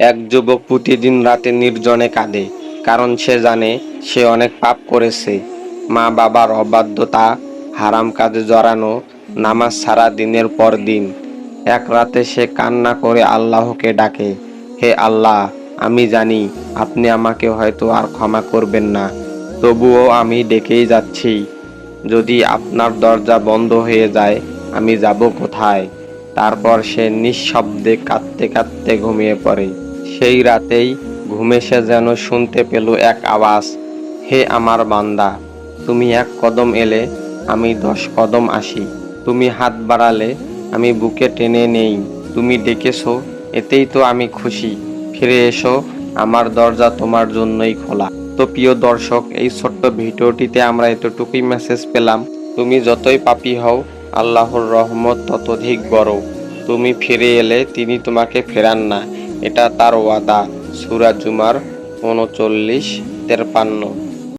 এক যুবক প্রতিদিন রাতে নির্জনে কাঁদে, কারণ সে জানে সে অনেক পাপ করেছে। মা বাবার অবাধ্যতা, হারাম কাজে জড়ানো, নামাজ ছাড়া দিনের পর দিন। এক রাতে সে কান্না করে আল্লাহকে ডাকে, হে আল্লাহ, আমি জানি আপনি আমাকে হয়তো আর ক্ষমা করবেন না, তবুও আমি ডেকেই যাচ্ছি। যদি আপনার দরজা বন্ধ হয়ে যায় আমি যাব কোথায়? তারপর সে নিঃশব্দে কাঁদতে কাঁদতে ঘুমিয়ে পড়ে। সেই রাতেই ঘুমে সে যেন শুনতে পেল এক আওয়াজ, হে আমার বান্দা, তুমি এক কদম এলে আমি 10 কদম আসি, তুমি হাত বাড়ালে আমি বুকে টেনে নেই, তুমি ডেকেছো এতেই তো আমি খুশি, ফিরে এসো, আমার দরজা তোমার জন্যই খোলা। তো প্রিয় দর্শক, এই ছোট্ট ভিডিওটিতে আমরা এতটুকুই মেসেজ পেলাম, তুমি যতই পাপী হও আল্লাহর রহমত ততোধিক বড়। তুমি ফিরে এলে তিনি তোমাকে ফেরান না, এটা তার ওয়াদা। সূরা জুমার 39-53।